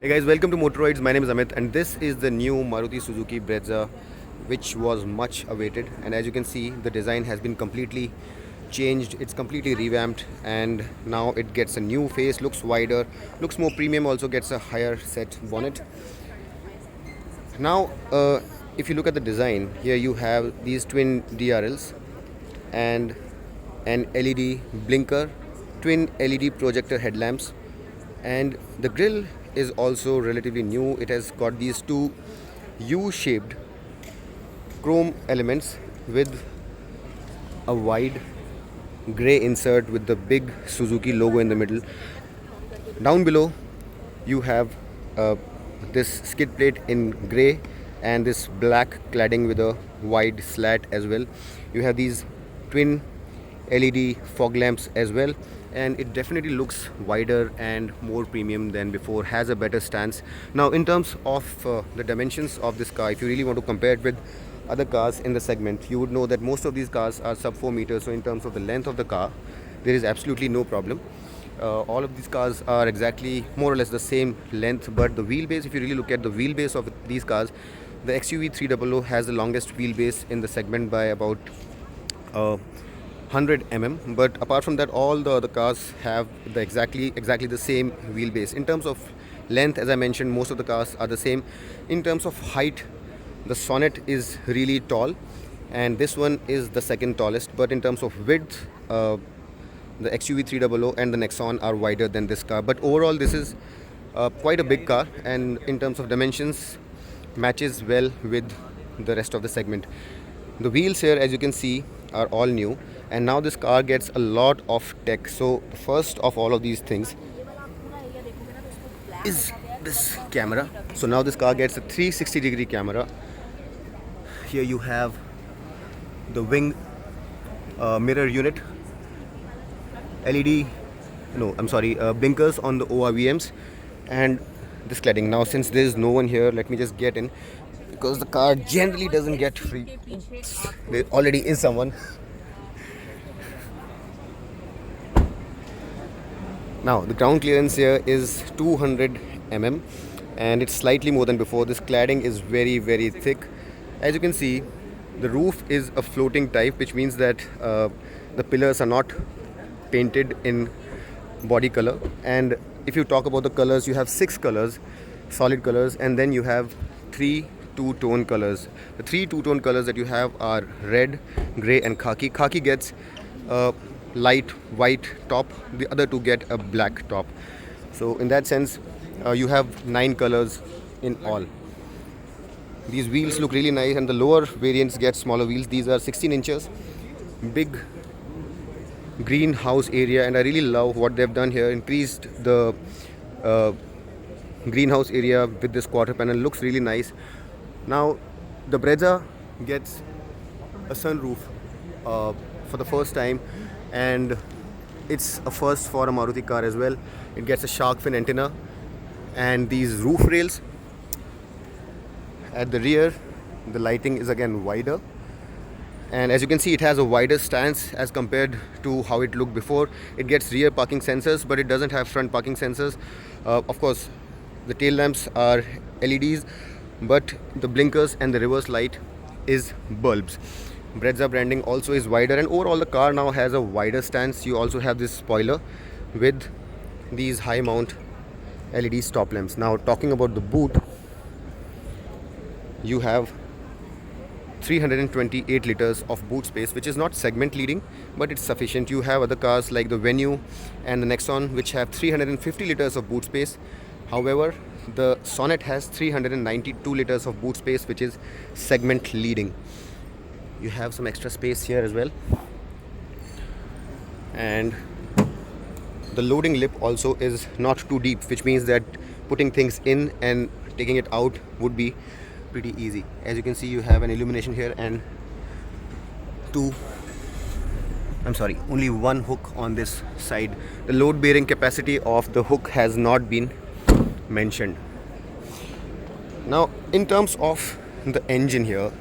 Hey guys, welcome to Motoroids. My name is Amit and this is the new Maruti Suzuki Brezza, which was much awaited. And as you can see, the design has been completely changed. It's completely revamped and now it gets a new face, looks wider, looks more premium, also gets a higher set bonnet. Now, if you look at the design, here you have these twin DRLs and an LED blinker, twin LED projector headlamps, and the grille is also relatively new. It has got these two U-shaped chrome elements with a wide grey insert with the big Suzuki logo in the middle. Down below you have this skid plate in grey and this black cladding with a wide slat as well. You have these twin LED fog lamps as well, and it definitely looks wider and more premium than before, has a better stance. Now in terms of the dimensions of this car, if you really want to compare it with other cars in the segment, you would know that most of these cars are sub 4 meters. So in terms of the length of the car, there is absolutely no problem. All of these cars are exactly more or less the same length, but the wheelbase, if you really look at the wheelbase of these cars, the XUV 300 has the longest wheelbase in the segment by about 100 mm, but apart from that all the other cars have the exactly the same wheelbase. In terms of length, as I mentioned, most of the cars are the same. In terms of height, the Sonnet is really tall and this one is the second tallest, but in terms of width, the XUV 300 and the Nexon are wider than this car. But overall this is quite a big car, and in terms of dimensions matches well with the rest of the segment. The wheels here, as you can see, are all new, and now this car gets a lot of tech. So the first of all of these things is this camera. So now this car gets a 360-degree camera. Here you have the wing mirror unit, LED, blinkers on the ORVMs, and this cladding. Now since there is no one here, let me just get in, because the car generally doesn't get free. There already is someone. Now the ground clearance here is 200 mm and it's slightly more than before. This cladding is very thick. As you can see, the roof is a floating type, which means that the pillars are not painted in body color. And if you talk about the colors, you have 6 colors, solid colors, and then you have 3 two-tone colors. The 3 two-tone colors that you have are red, grey and khaki. Khaki gets a light white top, the other two get a black top. So in that sense, you have 9 colors in all. These wheels look really nice, and the lower variants get smaller wheels. These are 16 inches, big greenhouse area, and I really love what they've done here. Increased the greenhouse area with this quarter panel, looks really nice. Now the Brezza gets a sunroof for the first time, and it's a first for a Maruti car as well. It gets a shark fin antenna and these roof rails. At the rear, the lighting is again wider, and as you can see, it has a wider stance as compared to how it looked before. It gets rear parking sensors, but it doesn't have front parking sensors. Of course, the tail lamps are LEDs, but the blinkers and the reverse light is bulbs. Brezza branding also is wider, and overall the car now has a wider stance. You also have this spoiler with these high mount LED stop lamps. Now talking about the boot, you have 328 liters of boot space, which is not segment leading, but it's sufficient. You have other cars like the Venue and the Nexon, which have 350 liters of boot space. However, the Sonnet has 392 liters of boot space, which is segment leading. You have some extra space here as well, and the loading lip also is not too deep, which means that putting things in and taking it out would be pretty easy. As you can see, you have an illumination here and only one hook on this side. The load bearing capacity of the hook has not been mentioned. Now in terms of the engine here,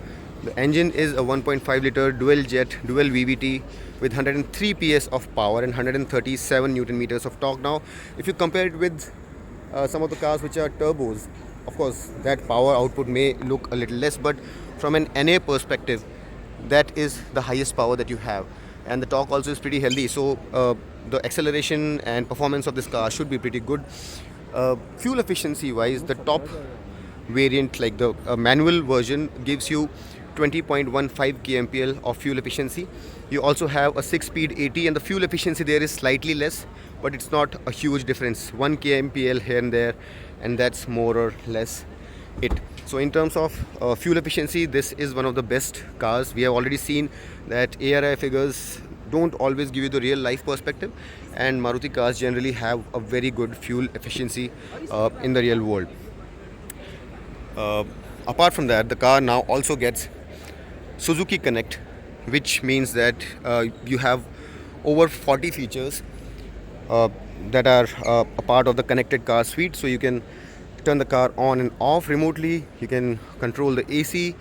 the engine is a 1.5 liter dual jet dual VVT with 103 PS of power and 137 Newton meters of torque. Now if you compare it with some of the cars which are turbos, of course that power output may look a little less, but from an NA perspective, that is the highest power that you have, and the torque also is pretty healthy. So the acceleration and performance of this car should be pretty good. Fuel efficiency wise, the top variant, like the manual version, gives you 20.15 kmpl of fuel efficiency. You also have a 6-speed 80, and the fuel efficiency there is slightly less, but it's not a huge difference, 1 kmpl here and there, and that's more or less it. So in terms of fuel efficiency, this is one of the best cars. We have already seen that ARI figures don't always give you the real life perspective, and Maruti cars generally have a very good fuel efficiency in the real world. Apart from that, the car now also gets Suzuki Connect, which means that you have over 40 features that are a part of the connected car suite. So you can turn the car on and off remotely, you can control the AC,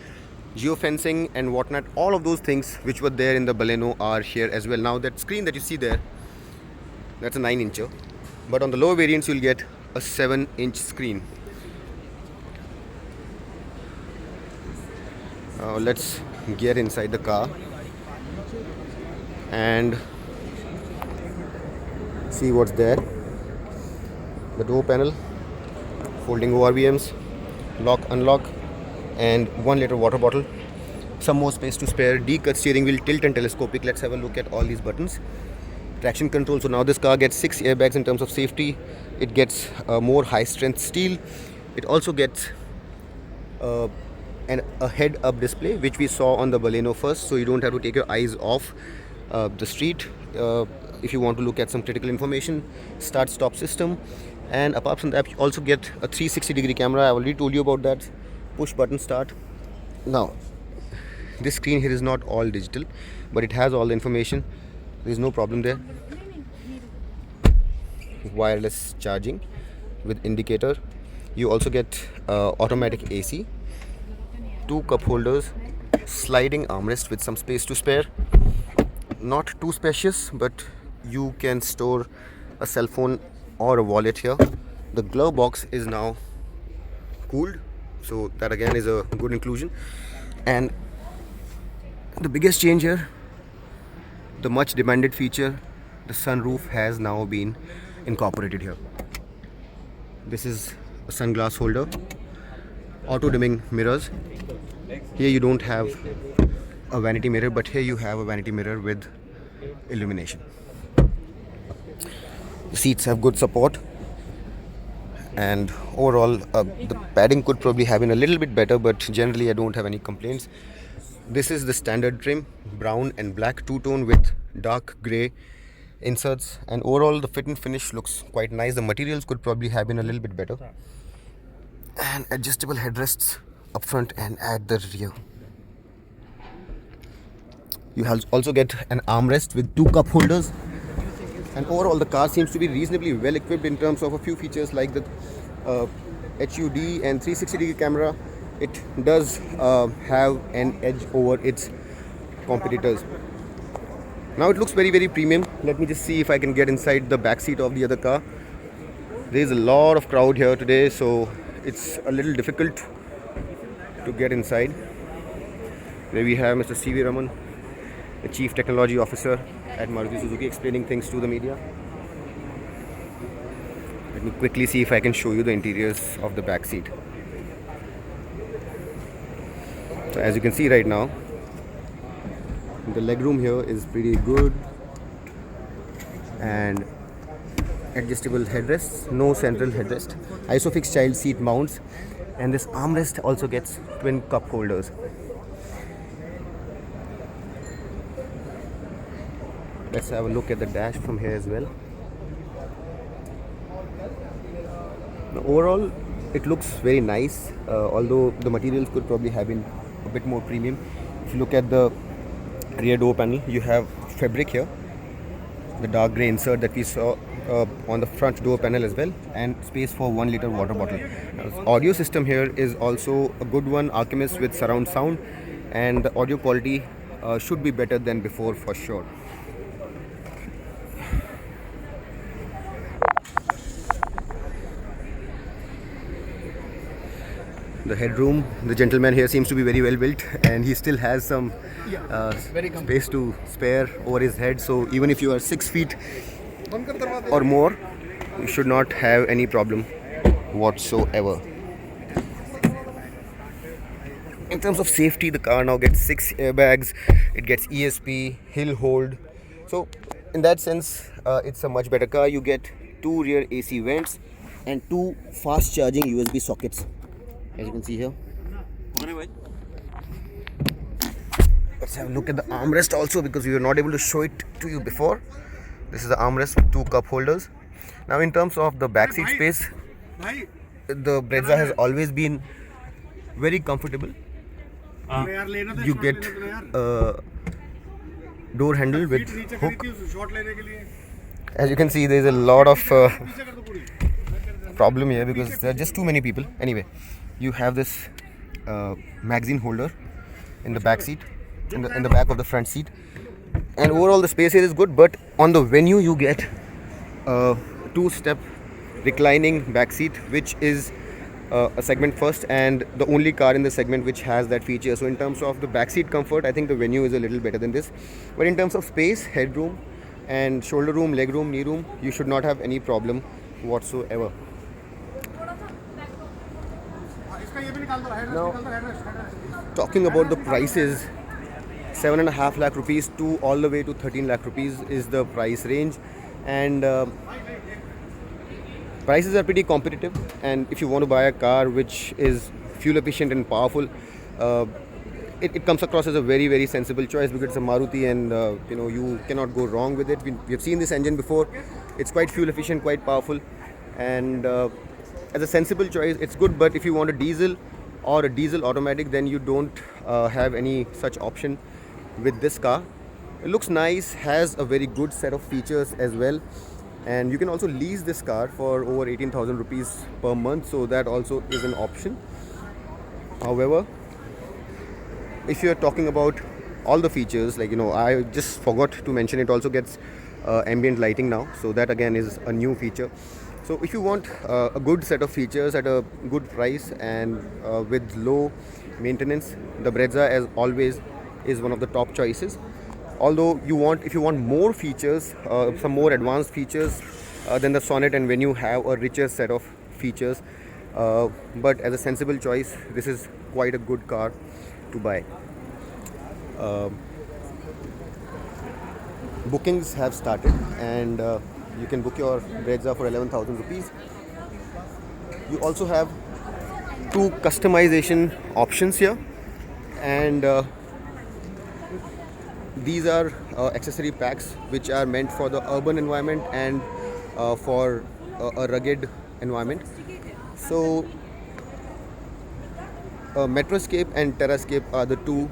geofencing and whatnot. All of those things which were there in the Baleno are here as well. Now that screen that you see there, that's a 9-incher, but on the lower variants you'll get a 7-inch screen. Let's get inside the car and see what's there. The door panel, folding ORVMs, lock, unlock, and 1-liter water bottle. Some more space to spare. D-cut steering wheel, tilt and telescopic. Let's have a look at all these buttons. Traction control. So now this car gets 6 airbags in terms of safety. It gets more high-strength steel. It also gets a head-up display, which we saw on the Baleno first, so you don't have to take your eyes off the street if you want to look at some critical information. Start-stop system, and apart from that, you also get a 360-degree camera. I already told you about that. Push-button start. Now, this screen here is not all digital, but it has all the information. There is no problem there. Wireless charging with indicator. You also get automatic AC. 2 cup holders, sliding armrest with some space to spare. Not too spacious, but you can store a cell phone or a wallet here. The glove box is now cooled, so that again is a good inclusion. And the biggest change here, the much demanded feature, the sunroof has now been incorporated here. This is a sunglass holder, auto dimming mirrors. Here you don't have a vanity mirror, but here you have a vanity mirror with illumination. The seats have good support, and overall the padding could probably have been a little bit better, but generally I don't have any complaints. This is the standard trim, brown and black two-tone with dark grey inserts, and overall the fit and finish looks quite nice. The materials could probably have been a little bit better. And adjustable headrests up front and at the rear. You also get an armrest with 2 cup holders, and overall the car seems to be reasonably well equipped in terms of a few features like the HUD and 360-degree camera. It does have an edge over its competitors. Now it looks very, very premium. Let me just see if I can get inside the back seat of the other car. There is a lot of crowd here today, so it's a little difficult to get inside. There we have Mr. C.V. Raman, the Chief Technology Officer at Maruti Suzuki, explaining things to the media. Let me quickly see if I can show you the interiors of the back seat. So as you can see right now, the legroom here is pretty good, and adjustable headrests, no central headrest, isofix child seat mounts, and this armrest also gets twin cup holders. Let's have a look at the dash from here as well. Now, overall it looks very nice, although the materials could probably have been a bit more premium. If you look at the rear door panel, you have fabric here, the dark grey insert that we saw on the front door panel as well, and space for 1-liter water bottle. Now, the audio system here is also a good one, Alchemist with surround sound, and the audio quality should be better than before for sure. The headroom, the gentleman here seems to be very well built, and he still has some space to spare over his head. So even if you are 6 feet or more, you should not have any problem whatsoever. In terms of safety, the car now gets 6 airbags, it gets ESP, hill hold. So in that sense, it's a much better car. You get 2 rear AC vents and 2 fast charging USB sockets, as you can see here. Let's have a look at the armrest also, because we were not able to show it to you before. This is the armrest with 2 cup holders. Now in terms of the backseat space, the Brezza has always been very comfortable. You get a door handle with hook. As you can see, there is a lot of problem here because there are just too many people. Anyway, you have this magazine holder in the back seat, in the back of the front seat, and overall the space here is good. But on the venue, you get a 2-step reclining back seat, which is a segment first and the only car in the segment which has that feature. So in terms of the backseat comfort, I think the Venue is a little better than this. But in terms of space, headroom and shoulder room, leg room, knee room, you should not have any problem whatsoever. Now, talking about the prices, 7.5 lakh rupees to all the way to 13 lakh rupees is the price range, and prices are pretty competitive. And if you want to buy a car which is fuel efficient and powerful, it comes across as a very, very sensible choice, because it's a Maruti, and you cannot go wrong with it. We have seen this engine before. It's quite fuel efficient, quite powerful, and as a sensible choice, it's good. But if you want a diesel or a diesel automatic, then you don't have any such option with this car. It looks nice, has a very good set of features as well, and you can also lease this car for over 18,000 rupees per month, so that also is an option. However, if you're talking about all the features, like I just forgot to mention, it also gets ambient lighting now, so that again is a new feature. So if you want a good set of features at a good price and with low maintenance, the Brezza, as always, is one of the top choices. Although if you want more features, some more advanced features, then the Sonnet and Venue have a richer set of features. But as a sensible choice, this is quite a good car to buy. Bookings have started, and you can book your Brezza for 11,000 rupees. You also have 2 customization options here, and these are accessory packs which are meant for the urban environment and for a rugged environment. So MetroScape and TerraScape are the 2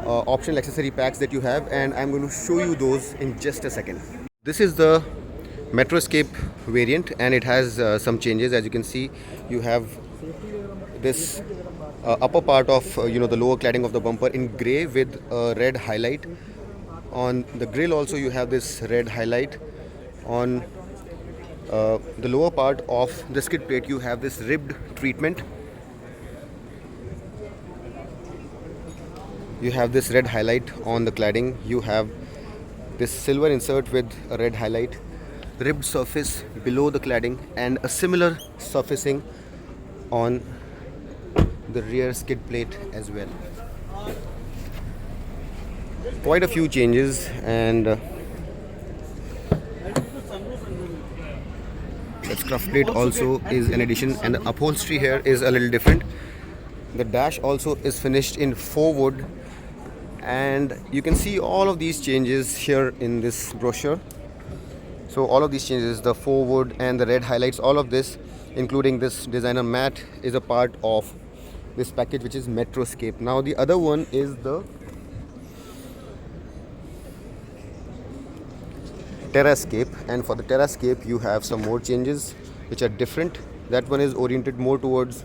optional accessory packs that you have, and I'm going to show you those in just a second. This is the MetroScape variant, and it has some changes. As you can see, you have this upper part of the lower cladding of the bumper in grey with a red highlight. On the grille also you have this red highlight. On the lower part of the skid plate you have this ribbed treatment. You have this red highlight on the cladding. You have this silver insert with a red highlight, ribbed surface below the cladding, and a similar surfacing on the rear skid plate as well. Quite a few changes, and the scuff plate also is an addition, and the upholstery here is a little different. The dash also is finished in faux wood, and you can see all of these changes here in this brochure. So all of these changes, the faux wood and the red highlights, all of this, including this designer mat, is a part of this package, which is MetroScape. Now the other one is the TerraScape, and for the TerraScape you have some more changes which are different. That one is oriented more towards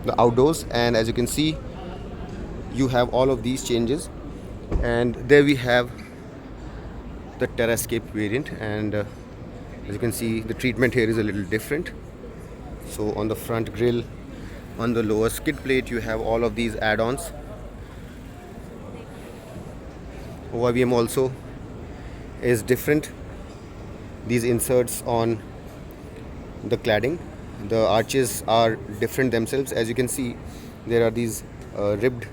the outdoors, and as you can see you have all of these changes. And there we have the TerraScape variant, and As you can see, the treatment here is a little different. So on the front grille, on the lower skid plate, you have all of these add-ons. OIVM also is different. These inserts on the cladding, the arches are different themselves. As you can see, there are these ribbed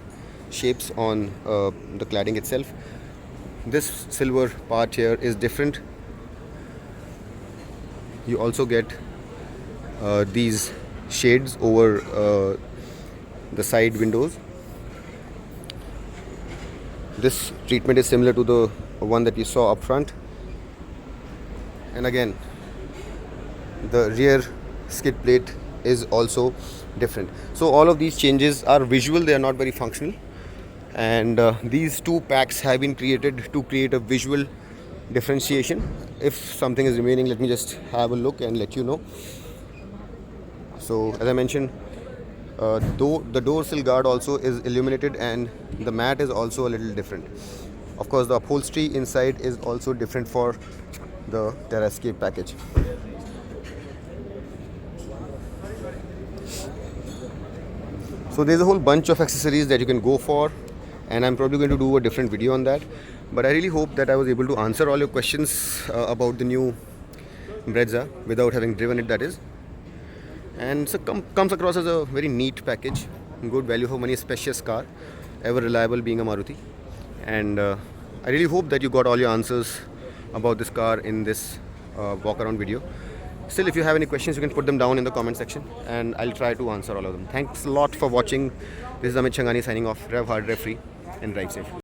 shapes on the cladding itself. This silver part here is different. You also get these shades over the side windows. This treatment is similar to the one that you saw up front. And again, the rear skid plate is also different. So all of these changes are visual, they are not very functional. And these two packs have been created to create a visual differentiation. If something is remaining, let me just have a look and let you know. So as I mentioned, the door sill guard also is illuminated, and the mat is also a little different. Of course, the upholstery inside is also different for the TerraScape package. So there's a whole bunch of accessories that you can go for, and I'm probably going to do a different video on that. But I really hope that I was able to answer all your questions about the new Brezza without having driven it, that is. And so comes across as a very neat package, good value for money, spacious car, ever reliable being a Maruti. And I really hope that you got all your answers about this car in this walk around video. Still, if you have any questions, you can put them down in the comment section and I'll try to answer all of them. Thanks a lot for watching. This is Amit Changani signing off. Rev hard, rev free, and drive safe.